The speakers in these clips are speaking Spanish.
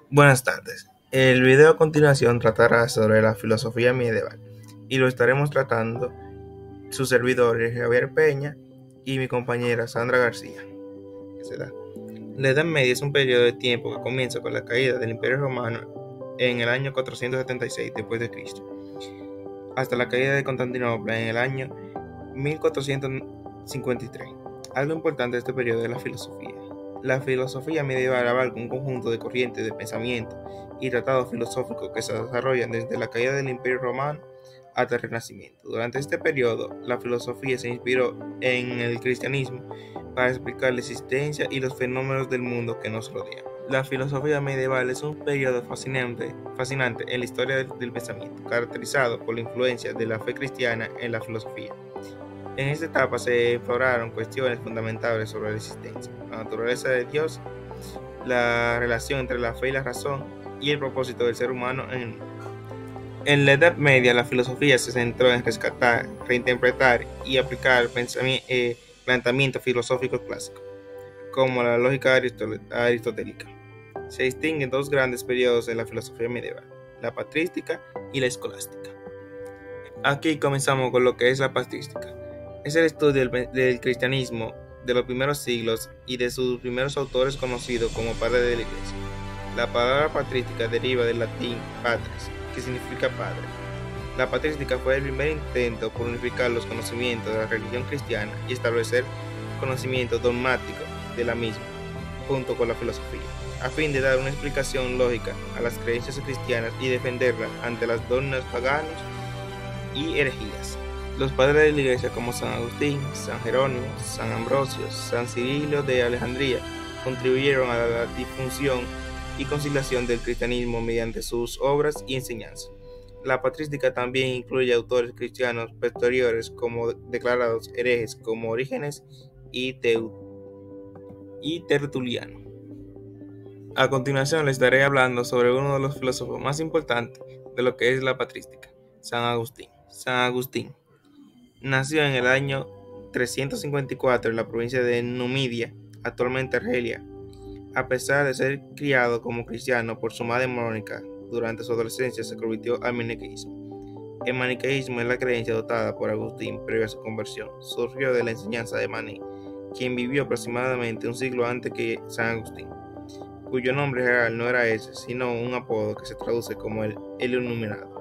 Buenas tardes. El video a continuación tratará sobre la filosofía medieval y lo estaremos tratando su servidor Javier Peña y mi compañera Sandra García. La Edad Media es un periodo de tiempo que comienza con la caída del Imperio Romano en el año 476 después de Cristo, hasta la caída de Constantinopla en el año 1453. Algo importante de este periodo es la filosofía. La filosofía medieval abarca un conjunto de corrientes de pensamiento y tratados filosóficos que se desarrollan desde la caída del Imperio Romano hasta el Renacimiento. Durante este periodo, la filosofía se inspiró en el cristianismo para explicar la existencia y los fenómenos del mundo que nos rodea. La filosofía medieval es un periodo fascinante en la historia del pensamiento, caracterizado por la influencia de la fe cristiana en la filosofía. En esta etapa se exploraron cuestiones fundamentales sobre la existencia, la naturaleza de Dios, la relación entre la fe y la razón y el propósito del ser humano en el mundo. En la Edad Media, la filosofía se centró en rescatar, reinterpretar y aplicar planteamientos filosóficos clásicos, como la lógica aristotélica. Se distinguen dos grandes periodos en la filosofía medieval, la patrística y la escolástica. Aquí comenzamos con lo que es la patrística. Es el estudio del cristianismo de los primeros siglos y de sus primeros autores conocidos como padres de la Iglesia. La palabra patrística deriva del latín patres, que significa padre. La patrística fue el primer intento por unificar los conocimientos de la religión cristiana y establecer conocimiento dogmático de la misma, junto con la filosofía, a fin de dar una explicación lógica a las creencias cristianas y defenderlas ante las dogmas paganos y herejías. Los padres de la Iglesia como San Agustín, San Jerónimo, San Ambrosio, San Cirilo de Alejandría contribuyeron a la difusión y conciliación del cristianismo mediante sus obras y enseñanzas. La patrística también incluye autores cristianos posteriores como declarados herejes como Orígenes y Tertuliano. A continuación les estaré hablando sobre uno de los filósofos más importantes de lo que es la patrística, San Agustín. San Agustín nació en el año 354 en la provincia de Numidia, actualmente Argelia. A pesar de ser criado como cristiano por su madre Mónica, durante su adolescencia se convirtió al maniqueísmo. El maniqueísmo es la creencia adoptada por Agustín previo a su conversión. Surgió de la enseñanza de Maní, quien vivió aproximadamente un siglo antes que San Agustín, cuyo nombre real no era ese, sino un apodo que se traduce como el Iluminado.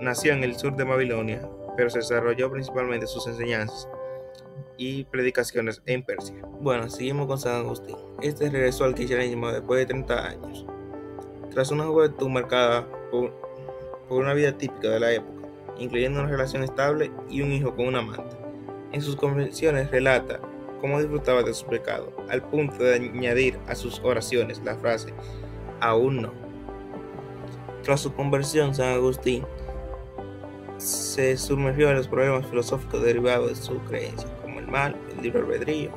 Nació en el sur de Babilonia, pero se desarrolló principalmente sus enseñanzas y predicaciones en Persia. Bueno, seguimos con San Agustín. Este regresó al cristianismo después de 30 años. Tras una juventud marcada por una vida típica de la época, incluyendo una relación estable y un hijo con un amante. En sus confesiones relata cómo disfrutaba de sus pecados, al punto de añadir a sus oraciones la frase, aún no. Tras su conversión, San Agustín se sumergió en los problemas filosóficos derivados de su creencia, como el mal, el libre albedrío.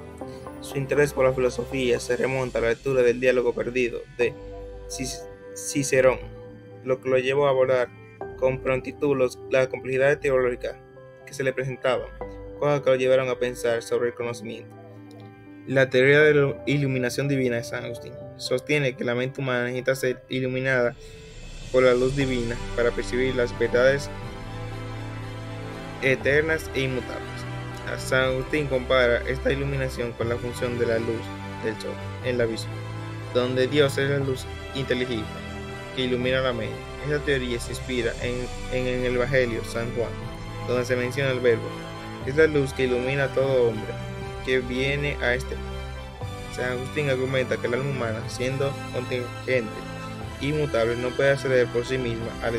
Su interés por la filosofía se remonta a la lectura del Diálogo Perdido de Cicerón, lo que lo llevó a abordar con prontitud la complejidad teológica que se le presentaban, cosas que lo llevaron a pensar sobre el conocimiento. La teoría de la iluminación divina de San Agustín sostiene que la mente humana necesita ser iluminada por la luz divina para percibir las verdades eternas e inmutables. San Agustín compara esta iluminación con la función de la luz del sol en la visión, donde Dios es la luz inteligible que ilumina la mente. Esta teoría se inspira en el Evangelio San Juan, donde se menciona el verbo, que es la luz que ilumina a todo hombre que viene a este mundo. San Agustín argumenta que el alma humana, siendo contingente e inmutable, no puede acceder por sí misma a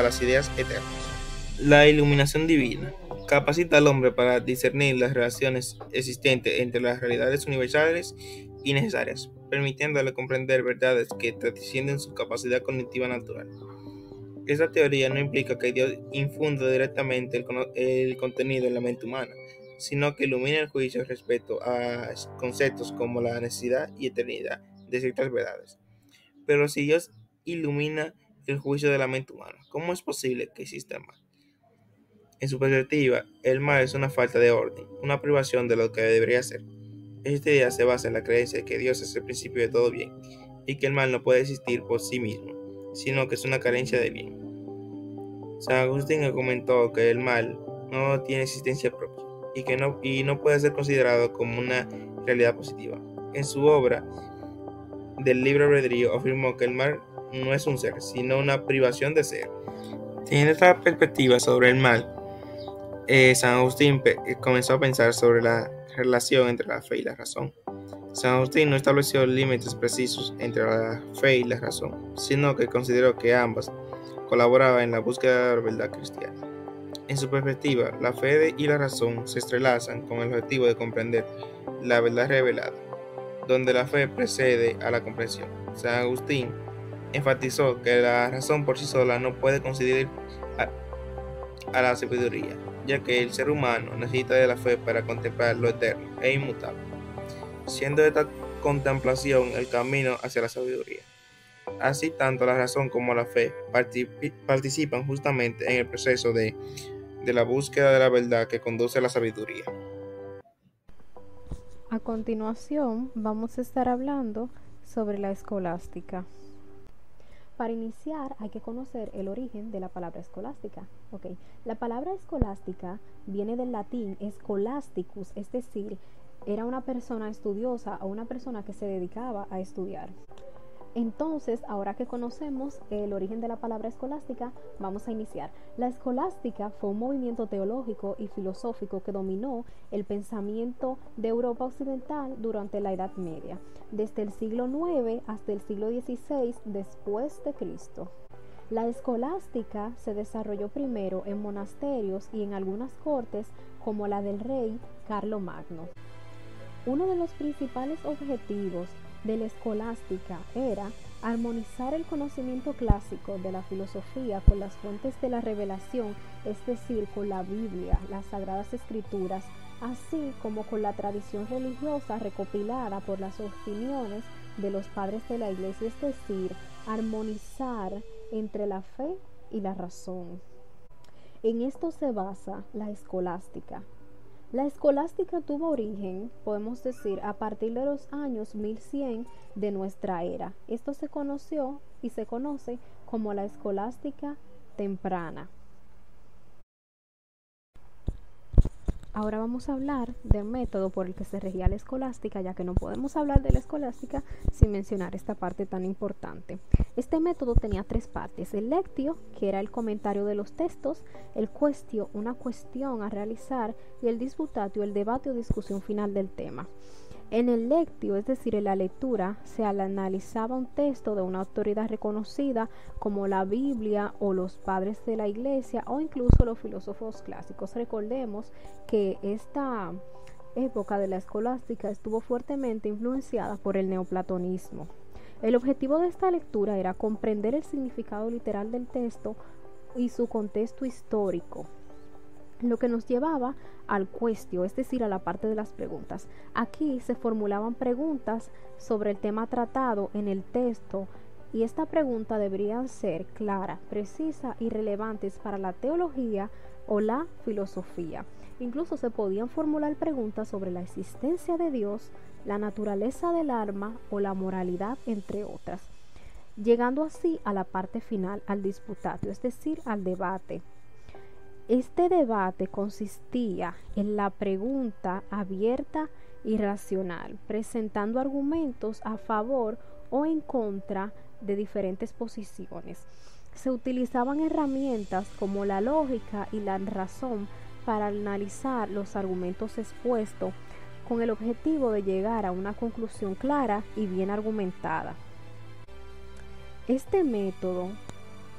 las ideas eternas. La iluminación divina capacita al hombre para discernir las relaciones existentes entre las realidades universales y necesarias, permitiéndole comprender verdades que trascienden su capacidad cognitiva natural. Esta teoría no implica que Dios infunda directamente el contenido en la mente humana, sino que ilumina el juicio respecto a conceptos como la necesidad y eternidad de ciertas verdades. Pero si Dios ilumina el juicio de la mente humana, ¿cómo es posible que exista el mal? En su perspectiva, el mal es una falta de orden, una privación de lo que debería ser. Esta idea se basa en la creencia de que Dios es el principio de todo bien y que el mal no puede existir por sí mismo, sino que es una carencia de bien. San Agustín comentó que el mal no tiene existencia propia y no puede ser considerado como una realidad positiva. En su obra del Libre Albedrío afirmó que el mal no es un ser, sino una privación de ser. Teniendo esta perspectiva sobre el mal, San Agustín comenzó a pensar sobre la relación entre la fe y la razón. San Agustín no estableció límites precisos entre la fe y la razón, sino que consideró que ambas colaboraban en la búsqueda de la verdad cristiana. En su perspectiva, la fe y la razón se entrelazan con el objetivo de comprender la verdad revelada, donde la fe precede a la comprensión. San Agustín enfatizó que la razón por sí sola no puede conceder a la sabiduría, ya que el ser humano necesita de la fe para contemplar lo eterno e inmutable, siendo esta contemplación el camino hacia la sabiduría. Así, tanto la razón como la fe participan justamente en el proceso de la búsqueda de la verdad que conduce a la sabiduría. A continuación, vamos a estar hablando sobre la escolástica. Para iniciar, hay que conocer el origen de la palabra escolástica. La palabra escolástica viene del latín scholasticus, es decir, era una persona estudiosa o una persona que se dedicaba a estudiar. Entonces, ahora que conocemos el origen de la palabra escolástica, vamos a iniciar. La escolástica fue un movimiento teológico y filosófico que dominó el pensamiento de Europa occidental durante la Edad Media, desde el siglo IX hasta el siglo XVI después de Cristo. La escolástica se desarrolló primero en monasterios y en algunas cortes como la del rey Carlomagno. Uno de los principales objetivos de la escolástica era armonizar el conocimiento clásico de la filosofía con las fuentes de la revelación, es decir, con la Biblia, las Sagradas Escrituras, así como con la tradición religiosa recopilada por las opiniones de los padres de la Iglesia, es decir, armonizar entre la fe y la razón. En esto se basa la escolástica. La escolástica tuvo origen, podemos decir, a partir de los años 1100 de nuestra era. Esto se conoció y se conoce como la escolástica temprana. Ahora vamos a hablar del método por el que se regía la escolástica, ya que no podemos hablar de la escolástica sin mencionar esta parte tan importante. Este método tenía tres partes: el lectio, que era el comentario de los textos; el quaestio, una cuestión a realizar; y el disputatio, el debate o discusión final del tema. En el lectio, es decir, en la lectura, se analizaba un texto de una autoridad reconocida como la Biblia o los padres de la Iglesia o incluso los filósofos clásicos. Recordemos que esta época de la escolástica estuvo fuertemente influenciada por el neoplatonismo. El objetivo de esta lectura era comprender el significado literal del texto y su contexto histórico, lo que nos llevaba al quaestio, es decir, a la parte de las preguntas. Aquí se formulaban preguntas sobre el tema tratado en el texto y esta pregunta debería ser clara, precisa y relevantes para la teología o la filosofía. Incluso se podían formular preguntas sobre la existencia de Dios, la naturaleza del alma o la moralidad, entre otras, llegando así a la parte final, al disputatio, es decir, al debate. Este debate consistía en la pregunta abierta y racional, presentando argumentos a favor o en contra de diferentes posiciones. Se utilizaban herramientas como la lógica y la razón para analizar los argumentos expuestos con el objetivo de llegar a una conclusión clara y bien argumentada. Este método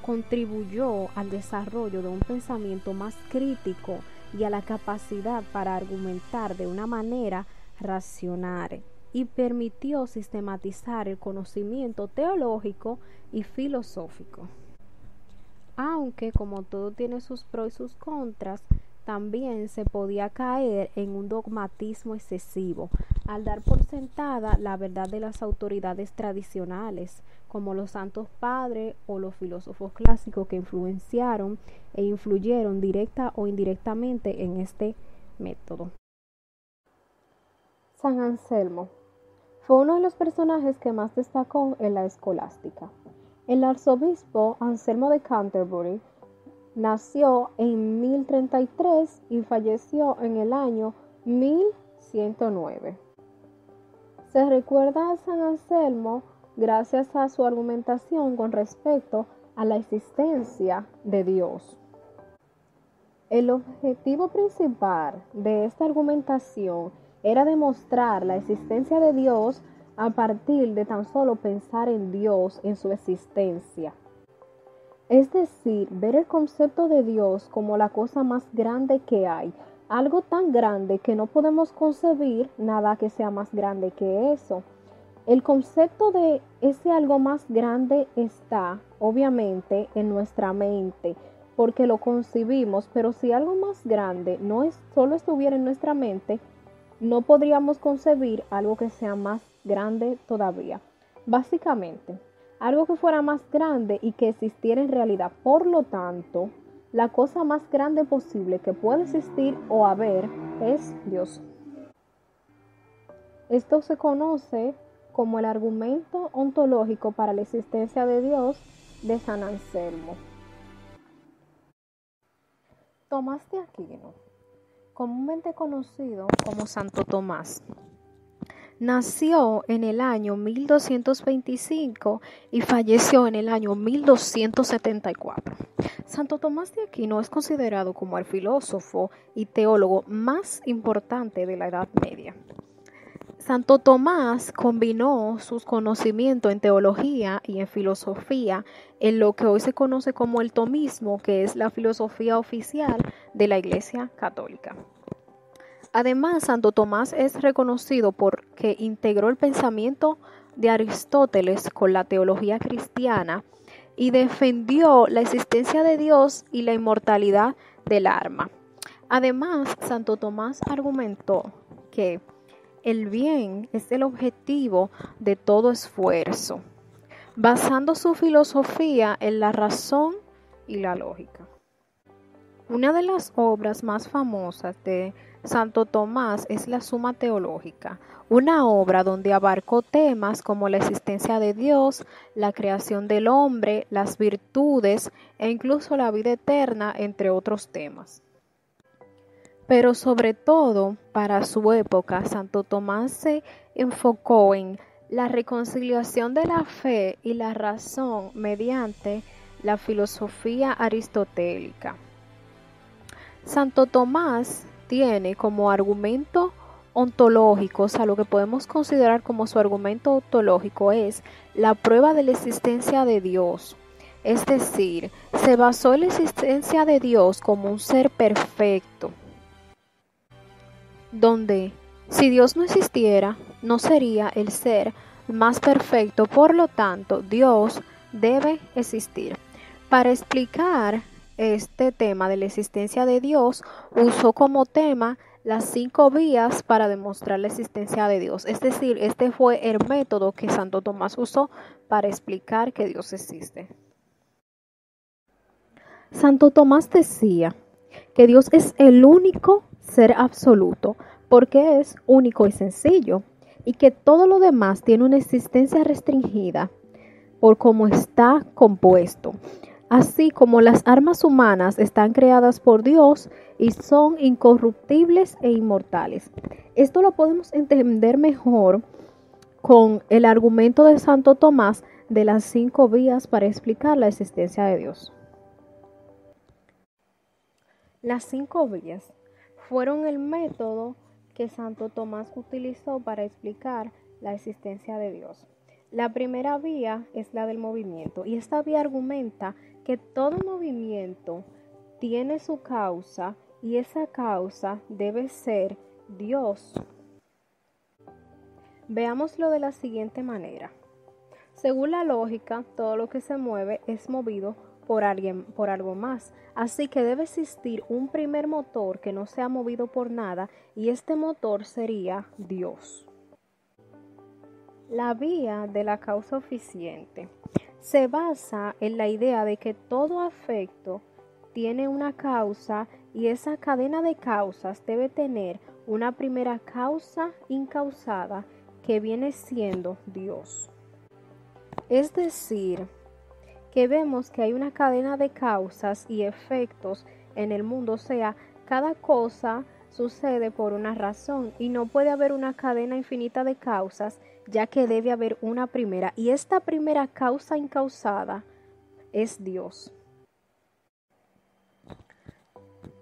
contribuyó al desarrollo de un pensamiento más crítico y a la capacidad para argumentar de una manera racional y permitió sistematizar el conocimiento teológico y filosófico. Aunque, como todo tiene sus pros y sus contras, también se podía caer en un dogmatismo excesivo al dar por sentada la verdad de las autoridades tradicionales, como los santos padres o los filósofos clásicos que influenciaron e influyeron directa o indirectamente en este método. San Anselmo Fue uno de los personajes que más destacó en la escolástica. El arzobispo Anselmo de Canterbury nació en 1033 y falleció en el año 1109. Se recuerda a San Anselmo gracias a su argumentación con respecto a la existencia de Dios. El objetivo principal de esta argumentación era demostrar la existencia de Dios a partir de tan solo pensar en Dios, en su existencia. Es decir, ver el concepto de Dios como la cosa más grande que hay, algo tan grande que no podemos concebir nada que sea más grande que eso. El concepto de ese algo más grande está, obviamente, en nuestra mente, porque lo concibimos, pero si algo más grande solo estuviera en nuestra mente, no podríamos concebir algo que sea más grande todavía. Básicamente, algo que fuera más grande y que existiera en realidad. Por lo tanto, la cosa más grande posible que puede existir o haber es Dios. Esto se conoce como el argumento ontológico para la existencia de Dios de San Anselmo. Tomás de Aquino, comúnmente conocido como Santo Tomás, nació en el año 1225 y falleció en el año 1274. Santo Tomás de Aquino es considerado como el filósofo y teólogo más importante de la Edad Media. Santo Tomás combinó sus conocimientos en teología y en filosofía en lo que hoy se conoce como el tomismo, que es la filosofía oficial de la Iglesia Católica. Además, Santo Tomás es reconocido porque integró el pensamiento de Aristóteles con la teología cristiana y defendió la existencia de Dios y la inmortalidad del alma. Además, Santo Tomás argumentó que el bien es el objetivo de todo esfuerzo, basando su filosofía en la razón y la lógica. Una de las obras más famosas de Santo Tomás es la Suma Teológica, una obra donde abarcó temas como la existencia de Dios, la creación del hombre, las virtudes e incluso la vida eterna, entre otros temas. Pero sobre todo, para su época, Santo Tomás se enfocó en la reconciliación de la fe y la razón mediante la filosofía aristotélica. Santo Tomás tiene como argumento ontológico, o sea, lo que podemos considerar como su argumento ontológico es la prueba de la existencia de Dios. Es decir, se basó en la existencia de Dios como un ser perfecto, donde si Dios no existiera, no sería el ser más perfecto, por lo tanto, Dios debe existir. Para explicar este tema de la existencia de Dios, usó como tema las 5 vías para demostrar la existencia de Dios. Es decir, este fue el método que Santo Tomás usó para explicar que Dios existe. Santo Tomás decía que Dios es el único ser absoluto, porque es único y sencillo, y que todo lo demás tiene una existencia restringida por cómo está compuesto. Así como las armas humanas están creadas por Dios y son incorruptibles e inmortales. Esto lo podemos entender mejor con el argumento de Santo Tomás de las 5 vías para explicar la existencia de Dios. Las 5 vías fueron el método que Santo Tomás utilizó para explicar la existencia de Dios. La primera vía es la del movimiento, y esta vía argumenta que todo movimiento tiene su causa y esa causa debe ser Dios. Veámoslo de la siguiente manera. Según la lógica, todo lo que se mueve es movido por algo más. Así que debe existir un primer motor que no sea movido por nada, y este motor sería Dios. La vía de la causa eficiente se basa en la idea de que todo afecto tiene una causa y esa cadena de causas debe tener una primera causa incausada que viene siendo Dios. Es decir, que vemos que hay una cadena de causas y efectos en el mundo, o sea, cada cosa sucede por una razón y no puede haber una cadena infinita de causas, ya que debe haber una primera, y esta primera causa incausada es Dios.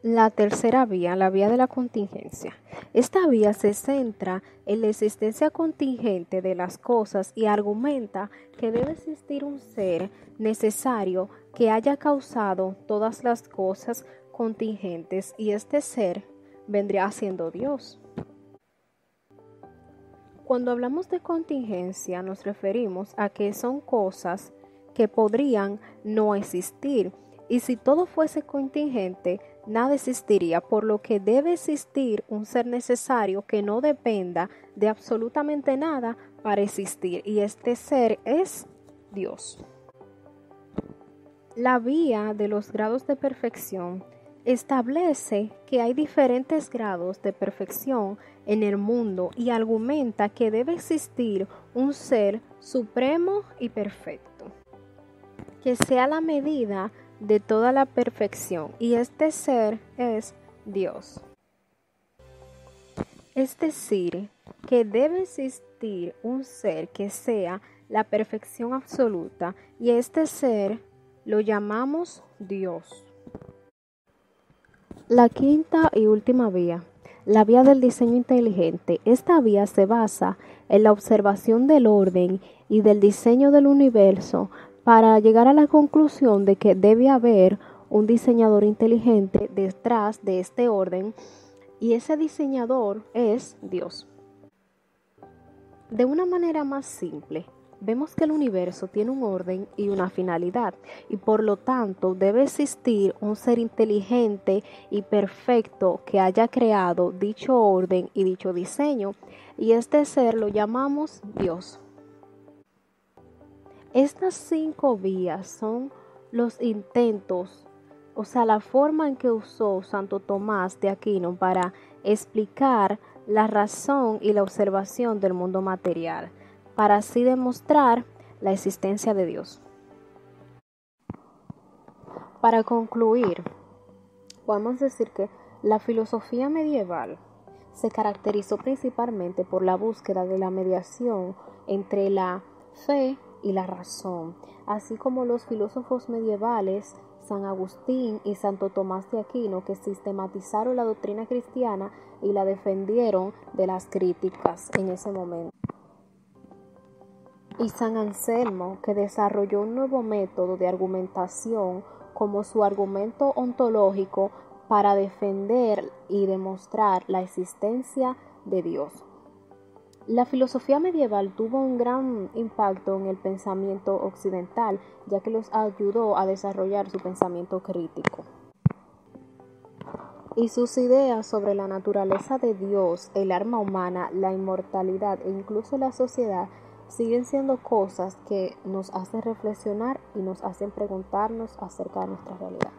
La tercera vía, la vía de la contingencia. Esta vía se centra en la existencia contingente de las cosas y argumenta que debe existir un ser necesario que haya causado todas las cosas contingentes, y este ser vendría siendo Dios. Cuando hablamos de contingencia nos referimos a que son cosas que podrían no existir, y si todo fuese contingente, nada existiría, por lo que debe existir un ser necesario que no dependa de absolutamente nada para existir, y este ser es Dios. La vía de los grados de perfección establece que hay diferentes grados de perfección en el mundo y argumenta que debe existir un ser supremo y perfecto, que sea la medida de toda la perfección, y este ser es Dios. Es decir, que debe existir un ser que sea la perfección absoluta, y este ser lo llamamos Dios. La quinta y última vía, la vía del diseño inteligente. Esta vía se basa en la observación del orden y del diseño del universo para llegar a la conclusión de que debe haber un diseñador inteligente detrás de este orden, y ese diseñador es Dios. De una manera más simple, vemos que el universo tiene un orden y una finalidad, y por lo tanto debe existir un ser inteligente y perfecto que haya creado dicho orden y dicho diseño, y este ser lo llamamos Dios. Estas 5 vías son los intentos, o sea, la forma en que usó Santo Tomás de Aquino para explicar la razón y la observación del mundo material, para así demostrar la existencia de Dios. Para concluir, podemos decir que la filosofía medieval se caracterizó principalmente por la búsqueda de la mediación entre la fe y la razón, así como los filósofos medievales San Agustín y Santo Tomás de Aquino, que sistematizaron la doctrina cristiana y la defendieron de las críticas en ese momento. Y San Anselmo, que desarrolló un nuevo método de argumentación como su argumento ontológico para defender y demostrar la existencia de Dios. La filosofía medieval tuvo un gran impacto en el pensamiento occidental, ya que los ayudó a desarrollar su pensamiento crítico. Y sus ideas sobre la naturaleza de Dios, el alma humana, la inmortalidad e incluso la sociedad siguen siendo cosas que nos hacen reflexionar y nos hacen preguntarnos acerca de nuestra realidad.